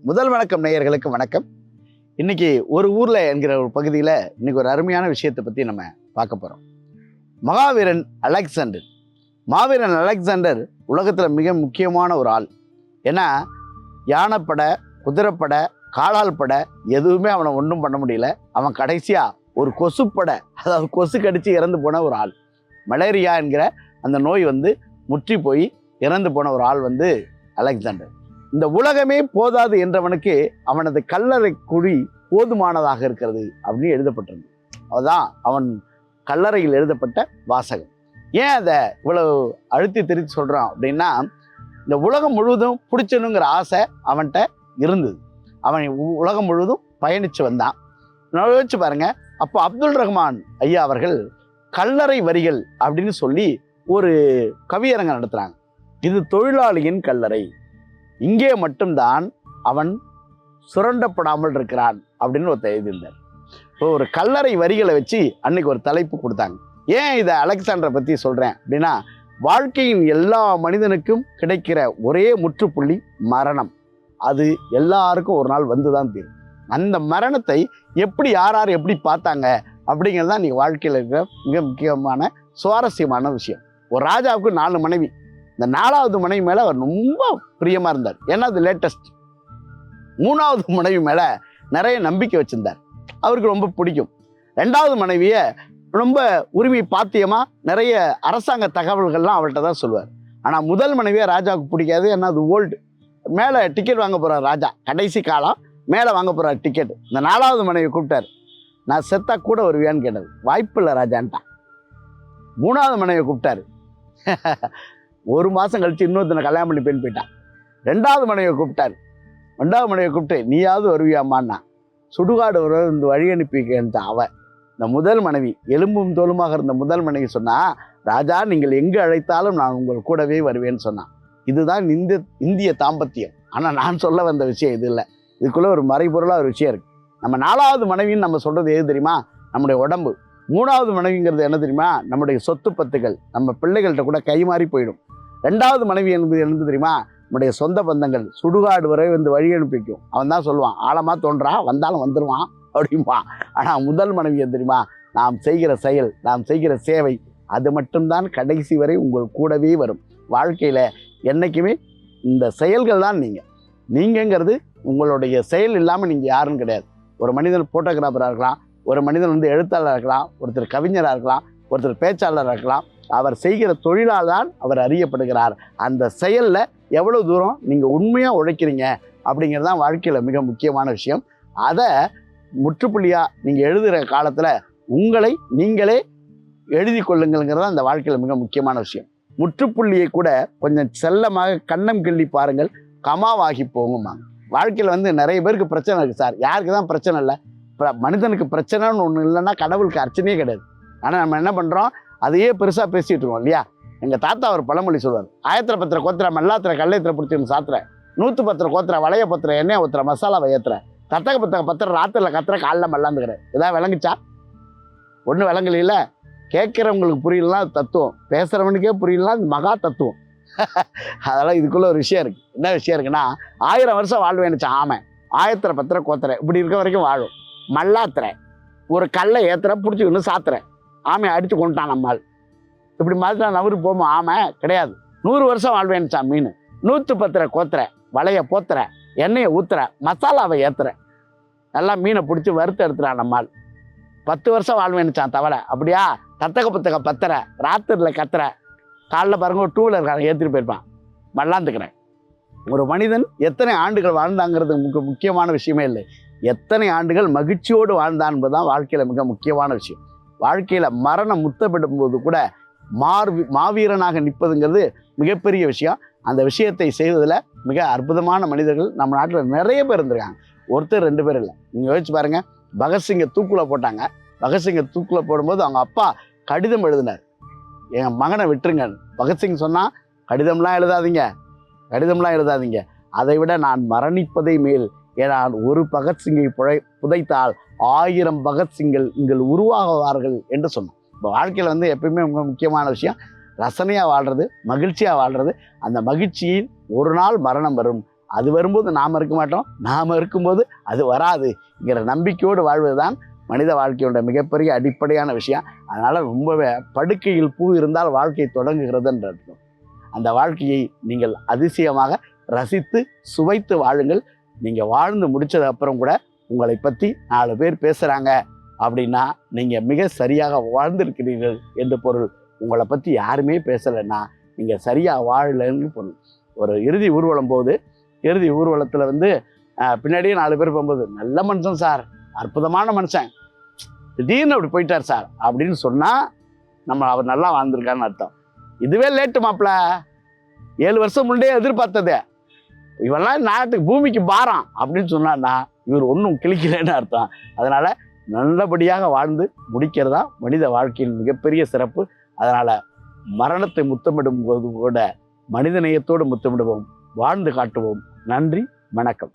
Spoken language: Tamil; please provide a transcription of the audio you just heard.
முதல் வணக்கம் நேயர்களுக்கு வணக்கம். இன்னைக்கு ஒரு ஊர்ல என்கிற ஒரு பகுதியில் இன்னைக்கு ஒரு அருமையான விஷயத்தை பற்றி நம்ம பார்க்க போகிறோம். மாவீரன் அலெக்சாண்டர் உலகத்தில் மிக முக்கியமான ஒரு ஆள். ஏன்னா யானைப்படை, குதிரைப்படை, காலால் படை எதுவுமே அவனை ஒன்றும் பண்ண முடியல. அவன் கடைசியாக ஒரு கொசுப்படை, அதாவது கொசு கடித்து இறந்து போன ஒரு ஆள். மலேரியா என்கிற அந்த நோய் முற்றி போய் இறந்து போன ஒரு ஆள் அலெக்சாண்டர். இந்த உலகமே போதாது என்றவனுக்கு அவனது கல்லறை குழி போதுமானதாக இருக்கிறது அப்படின்னு எழுதப்பட்டிருந்தது. அதுதான் அவன் கல்லறையில் எழுதப்பட்ட வாசகம். ஏன் அதை இவ்வளவு அழுத்தி திருத்தி சொல்கிறான் அப்படின்னா, இந்த உலகம் முழுவதும் பிடிச்சணுங்கிற ஆசை அவன்கிட்ட இருந்தது. அவன் உலகம் முழுவதும் பயணித்து வந்தான். யோசிச்சு பாருங்க. அப்போ அப்துல் ரஹ்மான் ஐயா அவர்கள் கல்லறை வரிகள் அப்படின்னு சொல்லி ஒரு கவியரங்கம் நடத்துகிறாங்க. இது தொழிலாளியின் கல்லறை, இங்கே மட்டும்தான் அவன் சுரண்டப்படாமல் இருக்கிறான் அப்படின்னு ஒருத்தர் எழுதியிருந்தார். இப்போ ஒரு கல்லறை வரிகளை வச்சு அன்னைக்கு ஒரு தலைப்பு கொடுத்தாங்க. ஏன் இதை அலெக்சாண்டரை பற்றி சொல்கிறேன் அப்படின்னா, வாழ்க்கையின் எல்லா மனிதனுக்கும் கிடைக்கிற ஒரே முற்றுப்புள்ளி மரணம். அது எல்லாருக்கும் ஒரு நாள் வந்து தான் தீரும். அந்த மரணத்தை எப்படி யார் எப்படி பார்த்தாங்க அப்படிங்கிறது தான் இன்றைக்கி வாழ்க்கையில் இருக்கிற மிக முக்கியமான சுவாரஸ்யமான விஷயம். ஒரு ராஜாவுக்கு 4 மனைவி. இந்த 4வது மனைவி மேலே அவர் ரொம்ப பிரியமாக இருந்தார். ஏன்னா அது லேட்டஸ்ட். 3வது மனைவி மேலே நிறைய நம்பிக்கை வச்சுருந்தார், அவருக்கு ரொம்ப பிடிக்கும். 2வது மனைவியை ரொம்ப உரிமை பாத்தியமாக நிறைய அரசாங்க தகவல்கள்லாம் அவள்கிட்ட தான் சொல்லுவார். ஆனால் முதல் மனைவியை ராஜாவுக்கு பிடிக்காது. ஏன்னா அது ஓல்டு. மேலே டிக்கெட் வாங்க போகிறார் ராஜா, கடைசி காலம் மேலே வாங்க போகிறார் டிக்கெட். இந்த 4வது மனைவி கூப்பிட்டார். நான் செத்தா கூட வருவியான்னு கேட்டது. வாய்ப்பு இல்லை ராஜான்ட்டான். 3வது மனைவியை கூப்பிட்டாரு. 1 மாதம் கழிச்சு இன்னொருத்தனை கல்யாணம் பண்ணி பெண் போயிட்டான். 2வது மனைவியை கூப்பிட்டாரு. 2வது மனைவியை கூப்பிட்டு நீயாவது வருவியாமான்னா, சுடுகாடு வர இந்த வழி அனுப்பிக்கிட்ட அவன். இந்த முதல் மனைவி, எலும்பும் தோலுமாக இருந்த முதல் மனைவி சொன்னா, ராஜா நீங்கள் எங்கு அழைத்தாலும் நான் உங்கள் கூடவே வருவேன்னு சொன்னான். இதுதான் இந்திய தாம்பத்தியம். ஆனால் நான் சொல்ல வந்த விஷயம் இது இல்லை. இதுக்குள்ளே ஒரு மறைபொருளாக ஒரு விஷயம் இருக்குது. நம்ம 4வது மனைவின்னு நம்ம சொல்கிறது எது தெரியுமா? நம்முடைய உடம்பு. 3வது மனைவிங்கிறது என்ன தெரியுமா? நம்முடைய சொத்து பத்துகள். நம்ம பிள்ளைகள்கிட்ட கூட கைமாறி போயிடும். 2வது மனைவி என்பது என்ன தெரியுமா? நம்முடைய சொந்த பந்தங்கள். சுடுகாடு வரை வழி அனுப்பிக்கும். அவன் தான் சொல்லுவான், ஆழமாக தோன்றான், வந்தாலும் வந்துடுவான் அப்படிம்பா. ஆனால் முதல் மனைவி என்ன தெரியுமா? நாம் செய்கிற செயல், நாம் செய்கிற சேவை, அது மட்டும்தான் கடைசி வரை உங்கள் கூடவே வரும். வாழ்க்கையில் என்றைக்குமே இந்த செயல்கள் தான் நீங்கங்கிறது. உங்களுடைய செயல் இல்லாமல் நீங்கள் யாரும் கிடையாது. ஒரு மனிதன் ஃபோட்டோகிராஃபராக இருக்கலாம், ஒரு மனிதன் எழுத்தாளராக இருக்கலாம், ஒருத்தர் கவிஞராக இருக்கலாம், ஒருத்தர் பேச்சாளராக இருக்கலாம். அவர் செய்கிற தொழிலால் தான் அவர் அறியப்படுகிறார். அந்த செயலில் எவ்வளோ தூரம் நீங்கள் உண்மையாக உழைக்கிறீங்க அப்படிங்கிறது தான் வாழ்க்கையில் மிக முக்கியமான விஷயம். அதை முற்றுப்புள்ளியாக நீங்கள் எழுதுகிற காலத்தில் உங்களை நீங்களே எழுதி கொள்ளுங்கள்ங்கிறது அந்த வாழ்க்கையில் மிக முக்கியமான விஷயம். முற்றுப்புள்ளியை கூட கொஞ்சம் செல்லமாக கண்ணம் கிள்ளி பாருங்கள், கமாவாகி போகுமாங்க. வாழ்க்கையில் நிறைய பேருக்கு பிரச்சனை இருக்குது சார். யாருக்கு தான் பிரச்சனை இல்லை? மனிதனுக்கு பிரச்சனைன்னு ஒன்று இல்லைன்னா கடவுளுக்கு அர்ச்சனையே கிடையாது. ஆனால் நம்ம என்ன பண்ணுறோம், அதையே பெருசாக பேசிகிட்டு இருக்கோம் இல்லையா? எங்கள் தாத்தா ஒரு பழமொழி சொல்வார், 1000 பத்திர கோத்திர மல்லாத்திர கல்லையத்திர பிடிச்சின்னு சாத்திர, 100 பத்திர கோத்திர வளைய பத்திர எண்ணெய் ஊத்துற மசாலாவை ஏற்றுற, தத்தக பத்திர ராத்திரில் கத்துற காலில் மல்லாந்துக்கிறேன். இதான் விளங்குச்சா? ஒன்றும் விளங்கல. கேட்குறவங்களுக்கு புரியலாம் தத்துவம், பேசுகிறவனுக்கே புரியலாம் மகா தத்துவம். அதெல்லாம் இதுக்குள்ளே ஒரு விஷயம் இருக்குது. என்ன விஷயம் இருக்குன்னா, 1000 வருஷம் வாழ்வேன்னுச்சான் ஆமை. 1000 பத்திர கோத்திர இப்படி இருக்க வரைக்கும் வாழும். மல்லாத்திர ஒரு கல்லை ஏற்றுற பிடிச்சிக்கணும் சாத்துற, ஆமையை அடித்து கொண்டுட்டான் நம்மால். இப்படி மாதிரி நவரு போமா ஆமை கிடையாது. 100 வருஷம் வாழ்வேன்னுச்சான் மீன். 110 கோத்திர வலையை போத்துற, எண்ணெயை ஊத்துற, மசாலாவை ஏற்றுற, எல்லாம் மீனை பிடிச்சி வறுத்து எடுத்துறான் நம்மால். 10 வருஷம் வாழ்வேன்னுச்சான் தவளை. அப்படியா? தத்தக பத்திர ராத்திரியில் கத்துற, காலைல பாருங்க ஒரு 2 வீலர் ஏற்றிட்டு போயிருப்பான், மல்லாந்துக்கிறேன். ஒரு மனிதன் எத்தனை ஆண்டுகள் வாழ்ந்தாங்கிறது முக்கியமான விஷயமே இல்லை. எத்தனை ஆண்டுகள் மகிழ்ச்சியோடு வாழ்ந்தான் என்பதுதான் வாழ்க்கையில் மிக முக்கியமான விஷயம். வாழ்க்கையில் மரணம் முத்தப்படும் போது கூட மாவீரனாக நிற்பதுங்கிறது மிகப்பெரிய விஷயம். அந்த விஷயத்தை செய்வதில் மிக அற்புதமான மனிதர்கள் நம்ம நாட்டில் நிறைய பேர் இருந்திருக்காங்க. ஒருத்தர் 2 பேர் இல்லை. நீங்கள் யோசிச்சு பாருங்கள். பகத்சிங்கை தூக்கில் போட்டாங்க. பகத்சிங்கை தூக்கில் போடும்போது அவங்க அப்பா கடிதம் எழுதினார், என் மகனை விட்டுருங்க. பகத்சிங் சொன்னால் கடிதம்லாம் எழுதாதீங்க, அதை விட நான் மரணிப்பதை மேல். ஏன்னா ஒரு பகத்சிங்கை புதைத்தால் 1000 பகத்சிங்கள் இங்கே உருவாகுவார்கள் என்று சொன்னான். இப்போ வாழ்க்கையில் எப்பயுமே மிக முக்கியமான விஷயம் ரசனையாக வாழ்கிறது, மகிழ்ச்சியாக வாழ்கிறது. அந்த மகிழ்ச்சியில் ஒரு நாள் மரணம் வரும். அது வரும்போது நாம் இருக்க மாட்டோம், நாம் இருக்கும்போது அது வராதுங்கிற நம்பிக்கையோடு வாழ்வதுதான் மனித வாழ்க்கையோட மிகப்பெரிய அடிப்படையான விஷயம். அதனால் ரொம்பவே படுக்கையில் பூ இருந்தால் வாழ்க்கை தொடங்குகிறதுன்ற அர்த்தம். அந்த வாழ்க்கையை நீங்கள் அதிசயமாக ரசித்து சுவைத்து வாழுங்கள். நீங்கள் வாழ்ந்து முடிச்சது அப்புறம் கூட உங்களை பற்றி 4 பேர் பேசுகிறாங்க அப்படின்னா நீங்கள் மிக சரியாக வாழ்ந்திருக்கிறீர்கள் என்று பொருள். உங்களை பற்றி யாருமே பேசலைன்னா நீங்கள் சரியாக வாழலைன்னு பொருள். ஒரு இறுதி ஊர்வலம் போகுது, இறுதி ஊர்வலத்தில் பின்னாடியே 4 பேர் போகும்போது, நல்ல மனுஷன் சார், அற்புதமான மனுஷன், திடீர்னு அப்படி போயிட்டார் சார் அப்படின்னு சொன்னால் அவர் நல்லா வாழ்ந்திருக்காருன்னு அர்த்தம். இதுவே லேட்டு மாப்பிள்ள, 7 வருஷம் முன்னே எதிர்பார்த்தது, இவெல்லாம் நாட்டுக்கு பூமிக்கு பாரம் அப்படின்னு சொன்னான்னா இவர் ஒன்றும் கிளிக்கலன்னு அர்த்தம். அதனால் நல்லபடியாக வாழ்ந்து முடிக்கிறதா மனித வாழ்க்கையின் மிகப்பெரிய சிறப்பு. அதனால் மரணத்தை முத்தமிடும் போது கூட மனித நேயத்தோடு முத்தமிடுவோம், வாழ்ந்து காட்டுவோம். நன்றி, வணக்கம்.